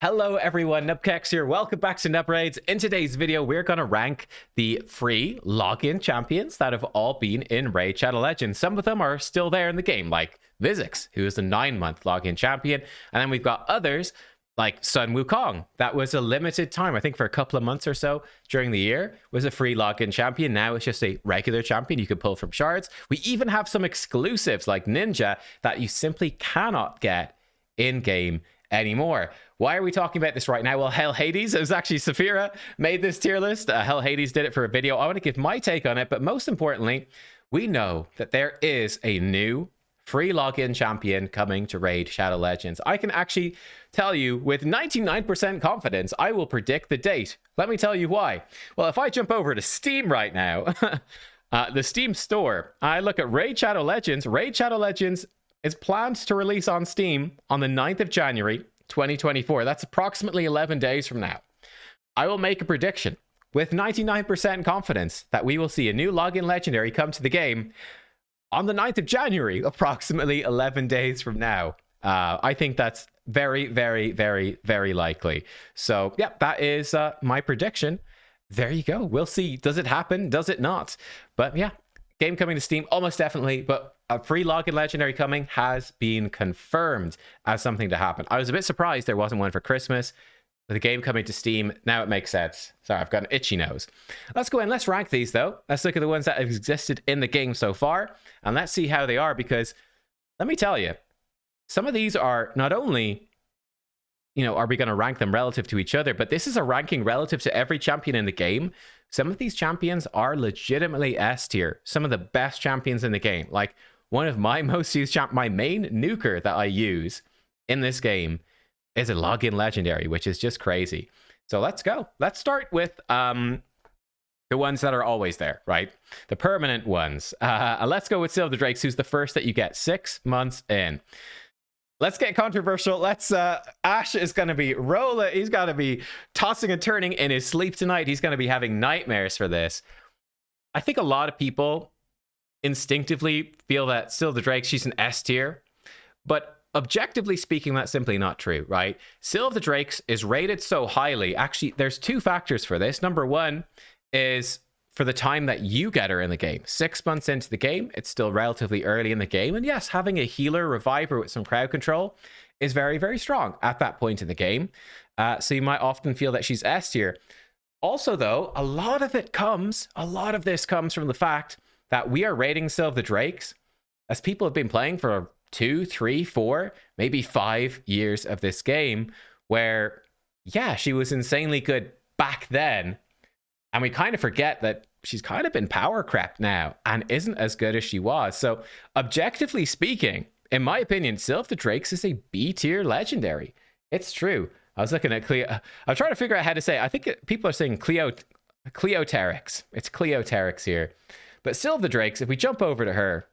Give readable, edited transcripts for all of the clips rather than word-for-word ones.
Hello everyone, nubkeks here. Welcome back to Nub Raids. In today's video, we're going to rank the free login champions that have all been in Raid Shadow Legends. Some of them are still there in the game, like Visix, who is a 9-month login champion. And then we've got others like Sun Wukong. That was a limited time, I think for a couple of months or so during the year, was a free login champion. Now it's just a regular champion you can pull from shards. We even have some exclusives like Ninja that you simply cannot get in-game anymore. Why are we talking about this right now? Well, Elhain, it was actually Saphira made this tier list. Elhain did it for a video. I want to give my take on it, but most importantly, we know that there is a new free login champion coming to Raid Shadow Legends. I can actually tell you with 99% confidence, I will predict the date. Let me tell you why. Well, if I jump over to Steam right now, the Steam store, I look at Raid Shadow Legends. Raid Shadow Legends is planned to release on Steam on the 9th of January, 2024. That's approximately 11 days from now. I will make a prediction with 99% confidence that we will see a new login legendary come to the game on the 9th of January, approximately 11 days from now. I think that's very, very, very, very likely. So, yeah, that is my prediction. There you go. We'll see. Does it happen? Does it not? But yeah, game coming to Steam, almost definitely. But a free login legendary coming has been confirmed as something to happen. I was a bit surprised there wasn't one for Christmas. With the game coming to Steam, now it makes sense. Sorry, I've got an itchy nose. Let's go in. Let's rank these, though. Let's look at the ones that have existed in the game so far. And let's see how they are, because let me tell you, some of these are not only, are we going to rank them relative to each other, but this is a ranking relative to every champion in the game. Some of these champions are legitimately S tier. Some of the best champions in the game. Like, one of my most used my main nuker that I use in this game is a login legendary, which is just crazy. So let's go. Let's start with the ones that are always there, right? The permanent ones. Let's go with Scyl the Drakes, who's the first that you get 6 months in. Let's get controversial. Ash is going to be rolling. He's got to be tossing and turning in his sleep tonight. He's going to be having nightmares for this. I think a lot of people instinctively feel that Scyl the Drake, she's an S tier, but objectively speaking, that's simply not true, right? Scyl the Drakes is rated so highly. Actually, there's two factors for this. Number one is for the time that you get her in the game. 6 months into the game, it's still relatively early in the game. And yes, having a healer reviver with some crowd control is very, very strong at that point in the game. So you might often feel that she's S tier. Also, though, a lot of this comes from the fact that we are rating Scyl the Drakes as people have been playing for 2, 3, 4, maybe 5 years of this game, where, yeah, she was insanely good back then. And we kind of forget that she's kind of been power crept now and isn't as good as she was. So objectively speaking, in my opinion, Scyl the Drakes is a B tier legendary. It's true. I was looking at I'm trying to figure out how to say it. I think people are saying Cleopterix. It's Cleopterix here. But Scyl the Drakes, if we jump over to her,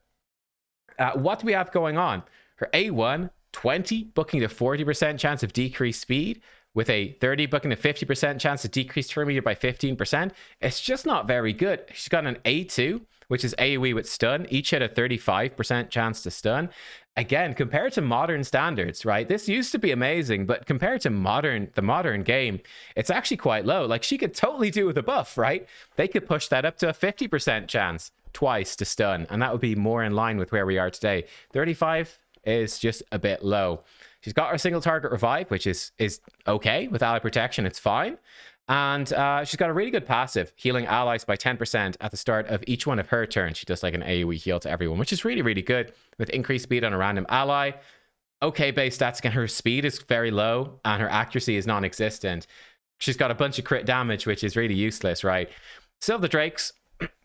what do we have going on? Her A1, 20, booking to 40% chance of decreased speed, with a 30 booking to 50% chance of decreased turn meter by 15%. It's just not very good. She's got an A2, which is AoE with stun. Each hit a 35% chance to stun. Again, compared to modern standards, right? This used to be amazing, but compared to the modern game, it's actually quite low. Like, she could totally do with a buff, right? They could push that up to a 50% chance twice to stun, and that would be more in line with where we are today. 35 is just a bit low. She's got her single target revive, which is okay with ally protection. It's fine. And she's got a really good passive, healing allies by 10% at the start of each one of her turns. She does like an AoE heal to everyone, which is really, really good with increased speed on a random ally. Okay base stats. Again, her speed is very low and her accuracy is non-existent. She's got a bunch of crit damage, which is really useless, right? Scyl the Drakes,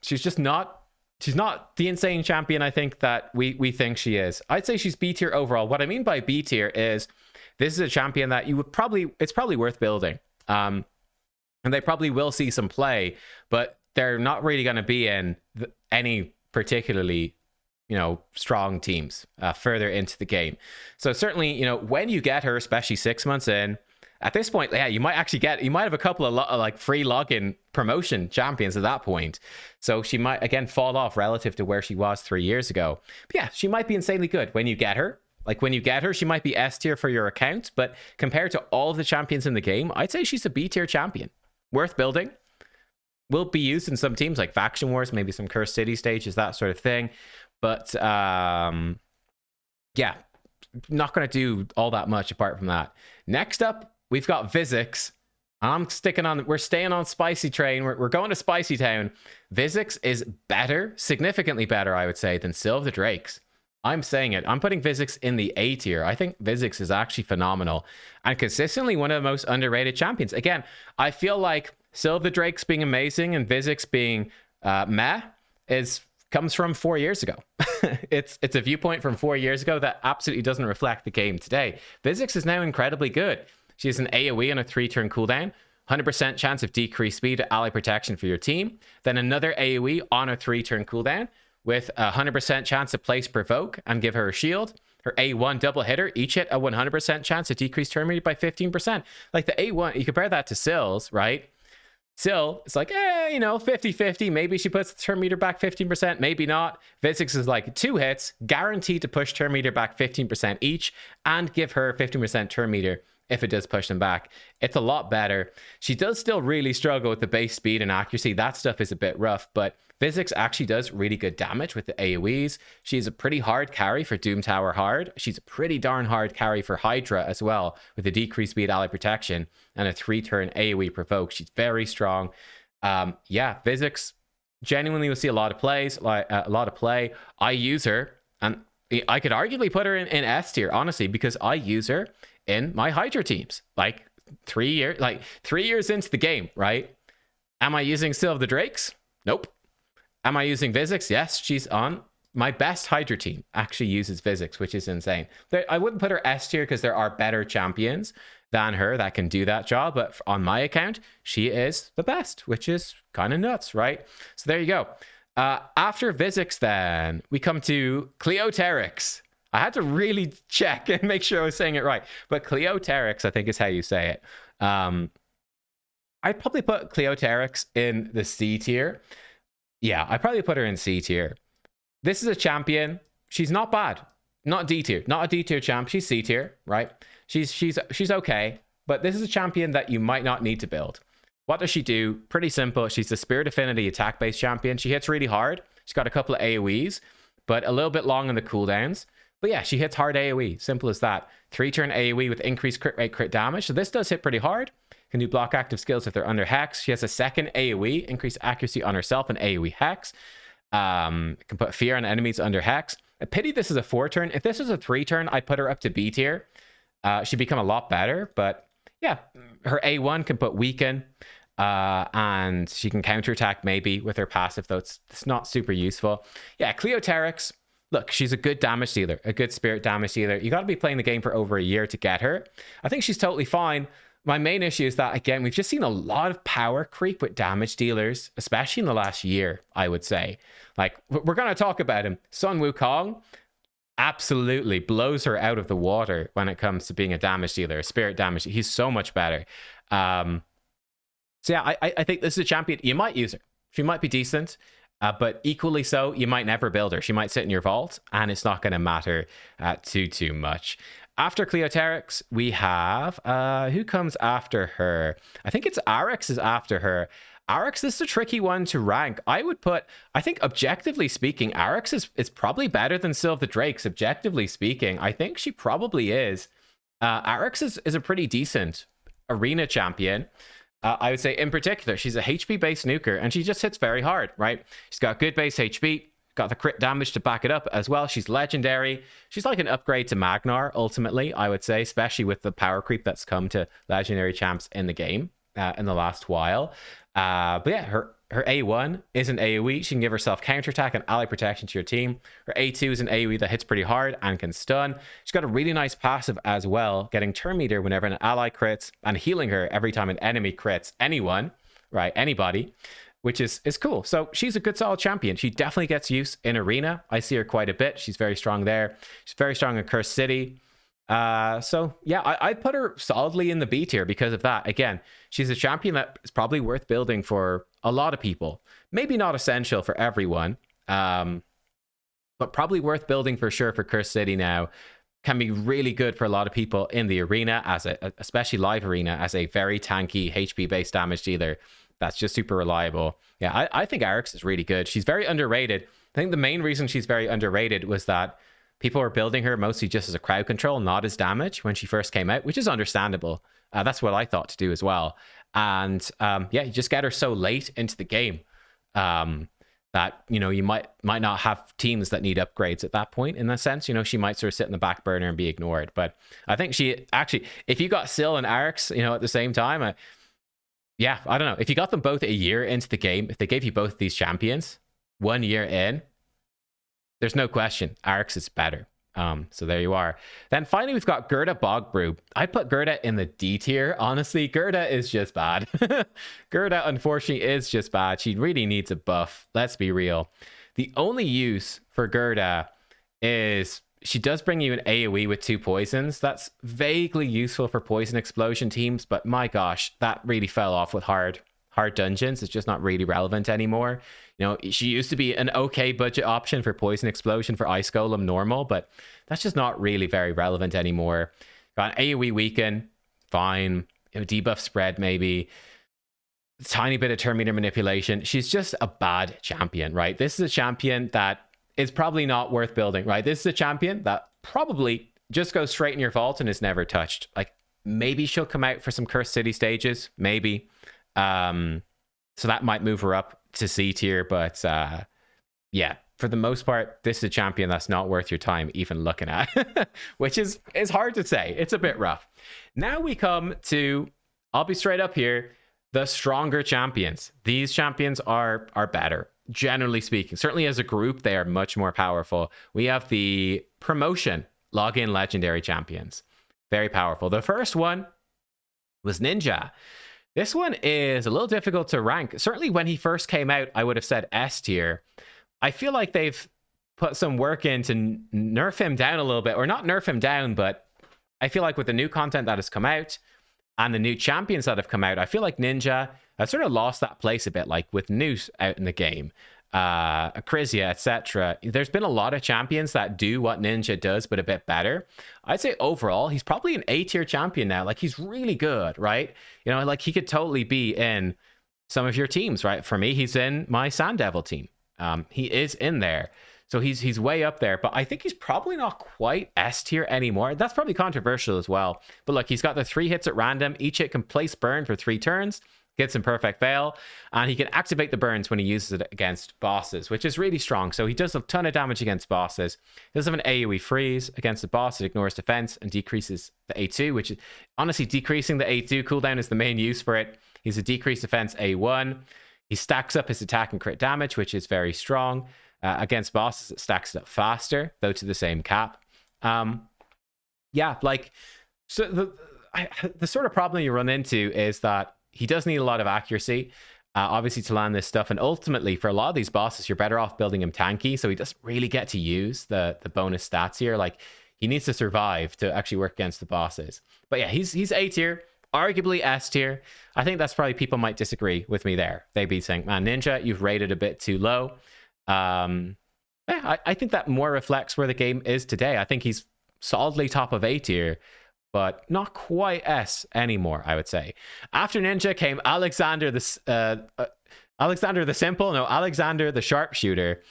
she's not the insane champion I think that we think she is. I'd say she's B tier overall. What I mean by B tier is this is a champion that it's probably worth building. And they probably will see some play, but they're not really going to be in any particularly, strong teams further into the game. So certainly, when you get her, especially 6 months in, at this point, yeah, you might have a couple of like free login promotion champions at that point. So she might again fall off relative to where she was 3 years ago. But yeah, she might be insanely good when you get her. Like when you get her, she might be S tier for your account, but compared to all of the champions in the game, I'd say she's a B tier champion. Worth building. Will be used in some teams like Faction Wars, maybe some Cursed City stages, that sort of thing. But yeah, not going to do all that much apart from that. Next up, we've got Visix. We're staying on Spicy Train. We're going to Spicy Town. Visix is better, significantly better, I would say, than Scyl of the Drakes. I'm saying it. I'm putting Visix in the A tier. I think Visix is actually phenomenal and consistently one of the most underrated champions. Again, I feel like Scyl of the Drakes being amazing and Visix being meh comes from 4 years ago. It's a viewpoint from 4 years ago that absolutely doesn't reflect the game today. Visix is now incredibly good. She has an AoE on a 3-turn cooldown, 100% chance of decreased speed ally protection for your team, then another AoE on a 3-turn cooldown with a 100% chance to place provoke and give her a shield. Her A1 double hitter, each hit a 100% chance to decrease turn meter by 15%. Like the A1, you compare that to Scyl's, right? Scyl, it's like, 50-50. Maybe she puts the turn meter back 15%, maybe not. Visix is like 2 hits, guaranteed to push turn meter back 15% each, and give her 15% turn meter if it does push them back. It's a lot better. She does still really struggle with the base speed and accuracy. That stuff is a bit rough, but Visix actually does really good damage with the AoEs. She's a pretty hard carry for Doom Tower hard. She's a pretty darn hard carry for Hydra as well, with the decreased speed ally protection and a 3-turn AoE provoke. She's very strong. Yeah, Visix genuinely will see a lot of plays, a lot of play. I use her, and I could arguably put her in S tier, honestly, because I use her in my Hydra teams. Like 3 years into the game, right? Am I using Scyl of the Drakes? Nope. Am I using Visix? Yes, she's on my best Hydra team. Actually uses Visix, which is insane. I wouldn't put her S tier because there are better champions than her that can do that job, but on my account, she is the best, which is kind of nuts, right? So there you go. After Visix, then we come to Cleopterix. I had to really check and make sure I was saying it right, but Cleopterix, I think is how you say it. I'd probably put Cleopterix in the C tier. Yeah, I'd probably put her in C tier. This is a champion. She's not bad. Not D tier. Not a D tier champ. She's C tier, right? She's okay, but this is a champion that you might not need to build. What does she do? Pretty simple. She's the Spirit Affinity attack-based champion. She hits really hard. She's got a couple of AoEs, but a little bit long on the cooldowns. But yeah, she hits hard AoE. Simple as that. 3-turn AoE with increased crit rate, crit damage. So this does hit pretty hard. Can do block active skills if they're under Hex. She has a second AoE, increased accuracy on herself and AoE Hex. Can put fear on enemies under Hex. A pity this is a 4-turn. If this was a 3-turn, I'd put her up to B tier. She'd become a lot better. But yeah, her A1 can put weaken. And she can counterattack maybe with her passive, though it's not super useful. Yeah, Cleopterix. Look, she's a good damage dealer, a good spirit damage dealer. You got to be playing the game for over a year to get her. I think she's totally fine. My main issue is that, again, we've just seen a lot of power creep with damage dealers, especially in the last year, I would say. Like, we're going to talk about him. Sun Wukong absolutely blows her out of the water when it comes to being a damage dealer, a spirit damage. He's so much better. So yeah, I think this is a champion. You might use her. She might be decent. But equally so, you might never build her. She might sit in your vault, and it's not going to matter too much. After Cleopterix, we have... who comes after her? I think it's Arix is after her. Arix is a tricky one to rank. I would put... I think, objectively speaking, Arix is probably better than Scyl of the Drakes, objectively speaking. I think she probably is. Arix is a pretty decent arena champion. I would say in particular, she's a HP-based nuker, and she just hits very hard, right? She's got good base HP, got the crit damage to back it up as well. She's legendary. She's like an upgrade to Magnar, ultimately, I would say, especially with the power creep that's come to legendary champs in the game in the last while. But yeah, her A1 is an AoE. She can give herself counterattack and ally protection to your team. Her A2 is an AoE that hits pretty hard and can stun. She's got a really nice passive as well, getting turn meter whenever an ally crits and healing her every time an enemy crits anyone, right? Anybody, which is cool. So she's a good solid champion. She definitely gets use in arena. I see her quite a bit. She's very strong there. She's very strong in Cursed City. So yeah, I put her solidly in the B tier because of that. Again, she's a champion that is probably worth building for a lot of people. Maybe not essential for everyone, but probably worth building for sure for Cursed City now. can be really good for a lot of people in the arena, especially live arena, as a very tanky HP based damage dealer that's just super reliable. Yeah, I think Arix is really good. She's very underrated. I think the main reason she's very underrated was that people were building her mostly just as a crowd control, not as damage when she first came out, which is understandable. That's what I thought to do as well. And yeah, you just get her so late into the game that, you know, you might not have teams that need upgrades at that point. In that sense, you know, she might sort of sit in the back burner and be ignored. But I think she actually, if you got Scyl and Arix, you know, at the same time, yeah, I don't know. If you got them both a year into the game, if they gave you both these champions 1 year in, there's no question Arix is better. So there you are. Then finally, we've got Gerda Bogbrew. I'd put Gerda in the D tier. Honestly, Gerda is just bad. Gerda, unfortunately, is just bad. She really needs a buff. Let's be real. The only use for Gerda is she does bring you an AoE with 2 poisons. That's vaguely useful for poison explosion teams, but my gosh, that really fell off with hard dungeons. It's just not really relevant anymore. You know, she used to be an okay budget option for poison explosion for ice golem normal, but that's just not really very relevant anymore. Got an AoE weaken, fine. You know, debuff spread maybe. Tiny bit of turn meter manipulation. She's just a bad champion, right? This is a champion that is probably not worth building, right? This is a champion that probably just goes straight in your vault and is never touched. Like, maybe she'll come out for some Cursed City stages, maybe. So that might move her up to C tier, but yeah, for the most part, this is a champion that's not worth your time even looking at, which is hard to say. It's a bit rough. Now we come to, I'll be straight up here, the stronger champions. These champions are better, generally speaking. Certainly as a group, they are much more powerful. We have the promotion login legendary champions. Very powerful. The first one was Ninja. This one is a little difficult to rank. Certainly when he first came out, I would have said S tier. I feel like they've put some work in to nerf him down a little bit, or not nerf him down, but I feel like with the new content that has come out and the new champions that have come out, I feel like Ninja has sort of lost that place a bit, like with Newt out in the game, Acrizia, etc. There's been a lot of champions that do what Ninja does, but a bit better. I'd say overall, he's probably an A tier champion now. Like, he's really good, right? You know, like he could totally be in some of your teams, right? For me, he's in my Sand Devil team. He is in there. So he's way up there, but I think he's probably not quite S tier anymore. That's probably controversial as well. But look, he's got the 3 hits at random. Each hit can place burn for 3 turns. Gets him perfect veil, and he can activate the burns when he uses it against bosses, which is really strong. So he does a ton of damage against bosses. He does have an AoE freeze against the boss. It ignores defense and decreases the A2, which is honestly decreasing the A2 cooldown is the main use for it. He's a decreased defense A1. He stacks up his attack and crit damage, which is very strong. Against bosses, it stacks it up faster, though to the same cap. Yeah, like, so the sort of problem you run into is that he does need a lot of accuracy, obviously, to land this stuff. And ultimately, for a lot of these bosses, you're better off building him tanky, so he doesn't really get to use the bonus stats here. Like, he needs to survive to actually work against the bosses. But yeah, he's A tier, arguably S tier. I think that's probably, people might disagree with me there. They'd be saying, man, Ninja, you've rated a bit too low. Yeah, I think that more reflects where the game is today. I think he's solidly top of A tier, but not quite S anymore, I would say. After Ninja came Alexander the Simple. No, Alexander the Sharpshooter.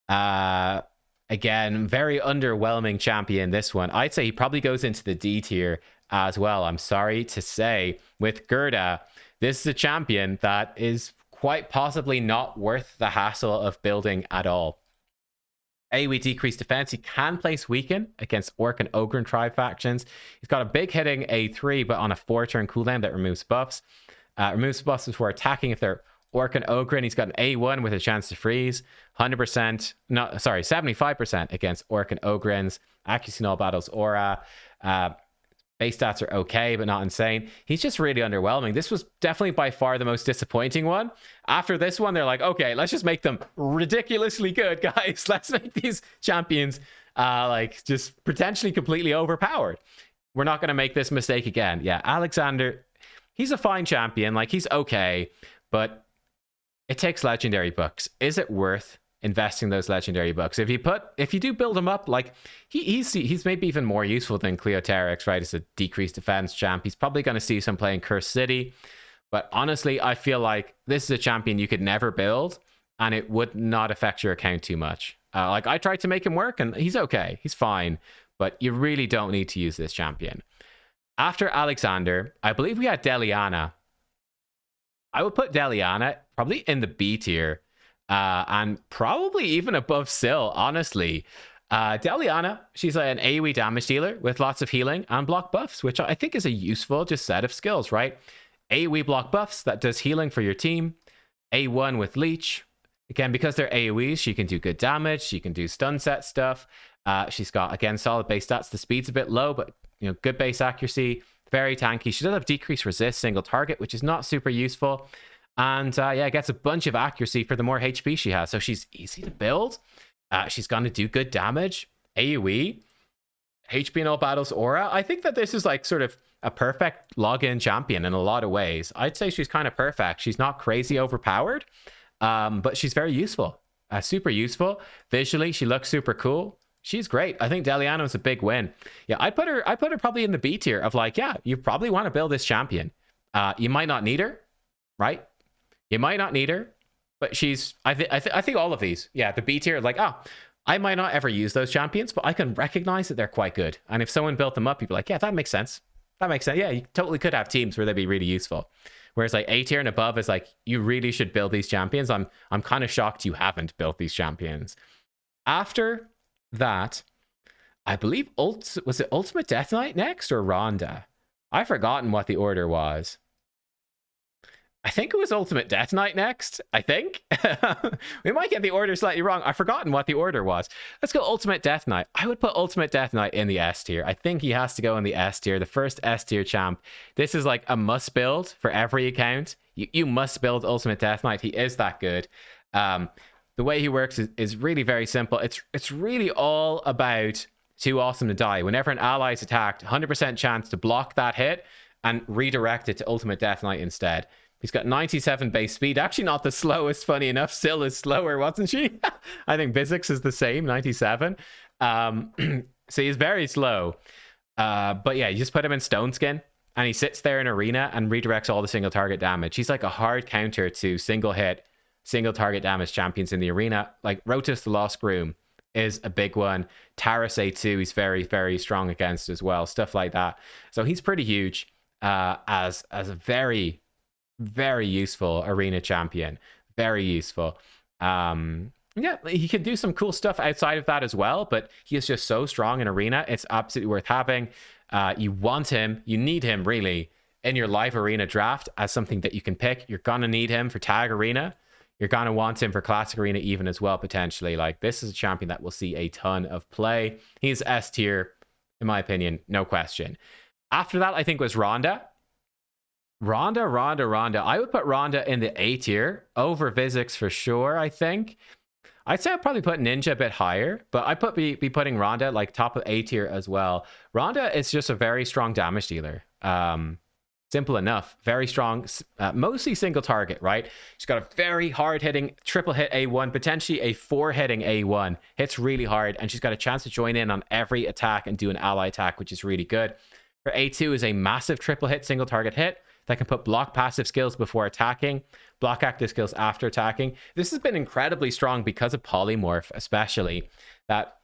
Again, very underwhelming champion, this one. I'd say he probably goes into the D tier as well. I'm sorry to say. With Gerda, this is a champion that is quite possibly not worth the hassle of building at all. AoE decreased defense. He can place weaken against Orc and Ogre and Tribe factions. He's got a big hitting A3, but on a 4-turn cooldown that removes buffs. Removes buffs before attacking if they're Orc and Ogre, and he's got an A1 with a chance to freeze. 75% against Orc and Ogrins. Accuracy in all battles, aura. Base stats are okay, but not insane. He's just really underwhelming. This was definitely by far the most disappointing one. After this one, they're like, okay, let's just make them ridiculously good, guys. Let's make these champions like just potentially completely overpowered. We're not going to make this mistake again. Yeah, Alexander, he's a fine champion. Like, he's okay, but it takes legendary books. Is it worth investing those legendary books. If you do build him up, like he's maybe even more useful than Cleopterix, right? As a decreased defense champ. He's probably going to see some play in Cursed City. But honestly, I feel like this is a champion you could never build, and it would not affect your account too much. Like I tried to make him work, and he's okay. He's fine. But you really don't need to use this champion. After Alexander, I believe we had Deliana. I would put Deliana probably in the B tier. And probably even above Scyl, honestly. Deliana, she's an AoE damage dealer with lots of healing and block buffs, which I think is a useful just set of skills, right? AoE block buffs that does healing for your team. A1 with leech. Again, because they're AoEs, she can do good damage. She can do stun set stuff. She's got, again, solid base stats. The speed's a bit low, but good base accuracy. Very tanky. She does have decreased resist single target, which is not super useful. And yeah, gets a bunch of accuracy for the more HP she has. So she's easy to build. She's going to do good damage. AoE. HP in all battles aura. I think that this is like sort of a perfect login champion in a lot of ways. I'd say she's kind of perfect. She's not crazy overpowered, but she's very useful. Super useful. Visually, she looks super cool. She's great. I think Deliana was a big win. Yeah, I'd put her probably in the B tier of like, yeah, you probably want to build this champion. You might not need her, right? You might not need her, but she's, I think all of these, yeah, the B tier, like, oh, I might not ever use those champions, but I can recognize that they're quite good. And if someone built them up, you'd be like, yeah, that makes sense. That makes sense. Yeah, you totally could have teams where they'd be really useful. Whereas like A tier and above is like, you really should build these champions. I'm kind of shocked you haven't built these champions. After that, I believe was it Ultimate Death Knight next or Ronda? I've forgotten what the order was. I think it was Ultimate Death Knight next. I think. We might get the order slightly wrong. I've forgotten what the order was. Let's go Ultimate Death Knight. I would put Ultimate Death Knight in the S tier. I think he has to go in the S tier. The first S tier champ. This is like a must build for every account. You must build Ultimate Death Knight. He is that good. The way he works is really very simple. It's really all about too awesome to die. Whenever an ally is attacked, 100% chance to block that hit and redirect it to Ultimate Death Knight instead. He's got 97 base speed. Actually not the slowest, funny enough. Scyl is slower, wasn't she? I think Visix is the same, 97. So he's very slow. But yeah, you just put him in Stone Skin and he sits there in arena and redirects all the single target damage. He's like a hard counter to single hit, single target damage champions in the arena. Like Rotus the Lost Groom is a big one. Taras A2 he's very, very strong against as well. Stuff like that. So he's pretty huge as a very, very useful arena champion. Very useful. Yeah, he can do some cool stuff outside of that as well, but he is just so strong in arena. It's absolutely worth having. You want him, you need him really in your live arena draft as something that you can pick. You're gonna need him for tag arena. You're gonna want him for classic arena even as well, potentially. Like, this is a champion that will see a ton of play. He's S tier, in my opinion, no question. After that, I think was Ronda. Ronda. I would put Ronda in the A tier over Visix for sure, I think. I'd say I'd probably put Ninja a bit higher, but I'd be putting Ronda like top of A tier as well. Ronda is just a very strong damage dealer. Simple enough. Very strong, mostly single target, right? She's got a very hard-hitting triple hit A1, potentially a 4-hitting A1. Hits really hard, and she's got a chance to join in on every attack and do an ally attack, which is really good. Her A2 is a massive triple hit, single target hit that can put block passive skills before attacking, block active skills after attacking. This has been incredibly strong because of Polymorph, especially. That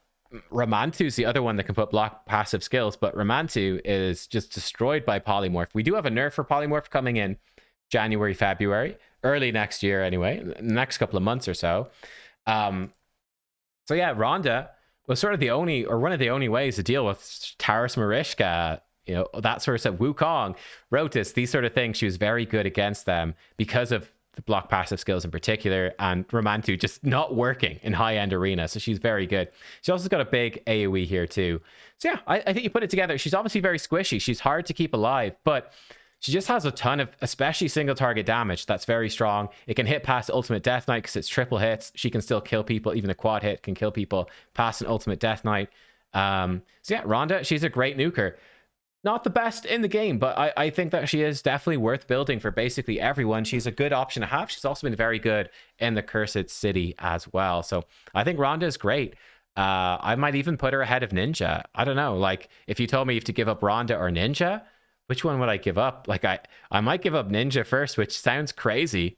Ramantu is the other one that can put block passive skills, but Ramantu is just destroyed by Polymorph. We do have a nerf for Polymorph coming in January, February, early next year anyway, next couple of months or so. So yeah, Ronda was sort of the only, or one of the only ways to deal with Taras Marishka, you know, that sort of stuff. Wukong, Rotus, these sort of things. She was very good against them because of the block passive skills in particular, and Ramantu just not working in high-end arena. So she's very good. She also got a big AoE here too. So yeah, I think you put it together. She's obviously very squishy. She's hard to keep alive, but she just has a ton of, especially single target damage. That's very strong. It can hit past Ultimate Death Knight because it's triple hits. She can still kill people. Even a quad hit can kill people past an Ultimate Death Knight. So yeah, Ronda, she's a great nuker. not the best in the game, but I think that she is definitely worth building for basically everyone. She's a good option to have. She's also been very good in the Cursed City as well. So I think Ronda is great. I might even put her ahead of Ninja. I don't know. Like, if you told me if to give up Ronda or Ninja, which one would I give up? Like, I might give up Ninja first, which sounds crazy,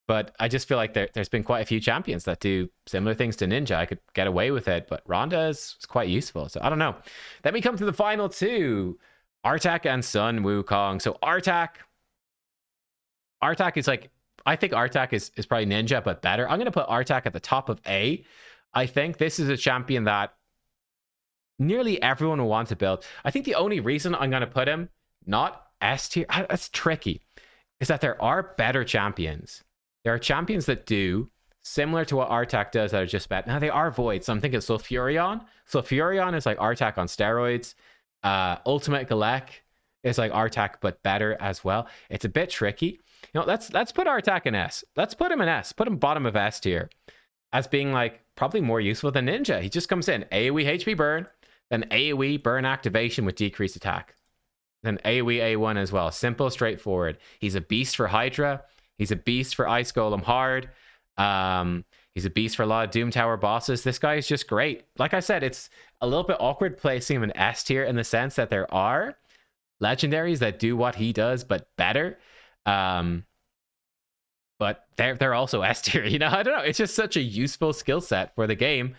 but I just feel like there's been quite a few champions that do similar things to Ninja. I could get away with it, but Ronda is quite useful. So I don't know. Then we come to the final two. Artak and Sun Wukong. So Artak is like, I think Artak is probably Ninja, but better. I'm going to put Artak at the top of A. I think this is a champion that nearly everyone will want to build. I think the only reason I'm going to put him not S tier, that's tricky, is that there are better champions. There are champions that do similar to what Artak does that are just bad. Now they are void. So I'm thinking Sulfurion. Sulfurion is like Artak on steroids. Ultimate Galek is like Artak but better as well. It's a bit tricky. You know, let's put Artak in S. Let's put him in S. Put him bottom of S tier as being like probably more useful than Ninja. He just comes in AoE HP burn, then AoE burn activation with decreased attack, then AoE A1 as well. Simple, straightforward. He's a beast for Hydra. He's a beast for Ice Golem Hard. He's a beast for a lot of Doom Tower bosses. This guy is just great. Like I said, it's a little bit awkward placing him in S tier in the sense that there are legendaries that do what he does, but better. But they're also S tier, you know? I don't know. It's just such a useful skill set for the game.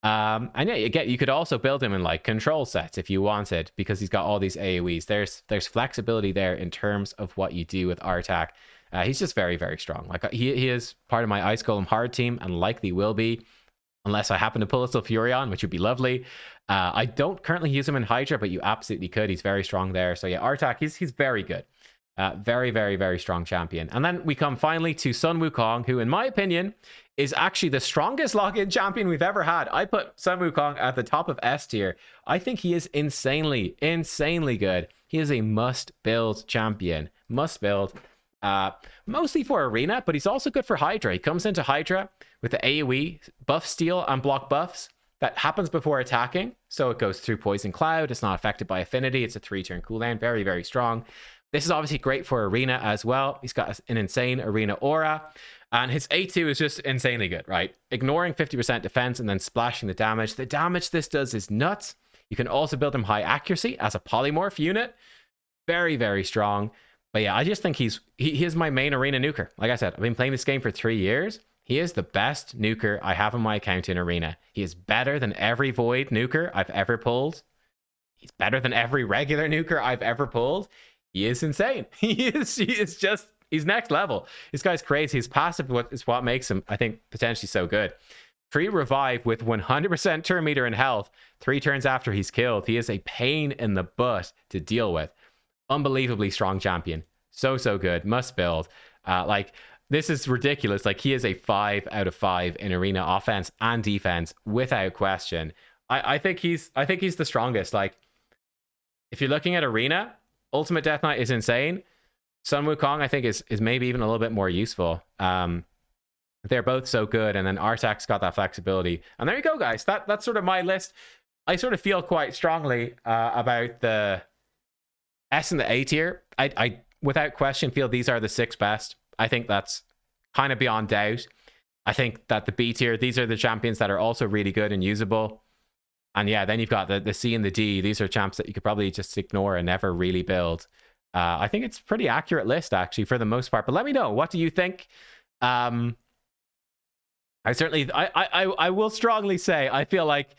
And yeah, you could also build him in like control sets if you wanted, because he's got all these AoEs. There's flexibility there in terms of what you do with Artak. He's just very, very strong. Like he is part of my Ice Golem Hard team and likely will be, unless I happen to pull a Sulfurion, which would be lovely. I don't currently use him in Hydra, but you absolutely could. He's very strong there. So yeah, Artak, he's very good. Very, very, very strong champion. And then we come finally to Sun Wukong, who in my opinion is actually the strongest login champion we've ever had. I put Sun Wukong at the top of S tier. I think he is insanely, insanely good. He is a must build champion. Must build. Mostly for Arena, but he's also good for Hydra. He comes into Hydra with the AoE, buff steal, and block buffs. That happens before attacking, so it goes through Poison Cloud. It's not affected by Affinity. It's a 3-turn cooldown. Very, very strong. This is obviously great for Arena as well. He's got an insane Arena aura, and his A2 is just insanely good, right? Ignoring 50% defense and then splashing the damage. The damage this does is nuts. You can also build him high accuracy as a polymorph unit. Very, very strong. But yeah, I just think he is my main Arena nuker. Like I said, I've been playing this game for 3 years. He is the best nuker I have on my account in Arena. He is better than every Void nuker I've ever pulled. He's better than every regular nuker I've ever pulled. He is insane. He's next level. This guy's crazy. His passive is what makes him, I think, potentially so good. Free revive with 100% turn meter in health 3 turns after he's killed. He is a pain in the butt to deal with. Unbelievably strong champion. So good. Must build. Like, this is ridiculous. Like, he is a 5 out of 5 in Arena offense and defense without question. I think he's the strongest. Like, if you're looking at Arena, Ultimate Death Knight is insane. Sun Wukong, I think, is maybe even a little bit more useful. They're both so good, and then Artak's got that flexibility. And there you go, guys. That's sort of my list. I sort of feel quite strongly about the S and the A tier. I without question feel these are the 6 best. I think that's kind of beyond doubt. I think that the B tier, these are the champions that are also really good and usable. And yeah, then you've got the C and the D. These are champs that you could probably just ignore and never really build. I think it's a pretty accurate list, actually, for the most part. But let me know. What do you think? I will strongly say, I feel like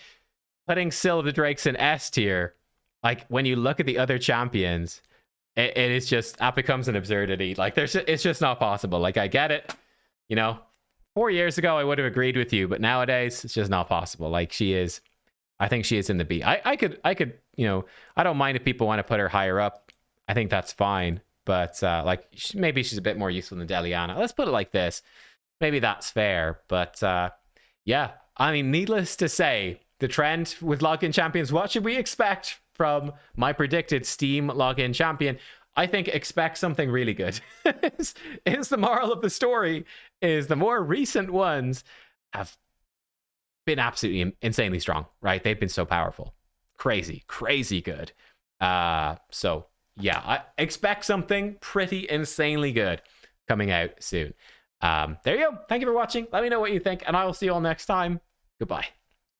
putting Scyl the Drakes in S tier, like when you look at the other champions, it is just, that becomes an absurdity. Like it's just not possible. Like, I get it. You know, 4 years ago, I would have agreed with you, but nowadays it's just not possible. Like, I think she is in the B. I could, you know, I don't mind if people want to put her higher up. I think that's fine. But like, maybe she's a bit more useful than Deliana. Let's put it like this. Maybe that's fair. But yeah, I mean, needless to say, the trend with login champions, what should we expect from my predicted Steam login champion? I think expect something really good. is the moral of the story, is the more recent ones have been absolutely insanely strong, right? They've been so powerful. Crazy good. So yeah, I expect something pretty insanely good coming out soon. There you go. Thank you for watching. Let me know what you think, and I will see you all next time. Goodbye.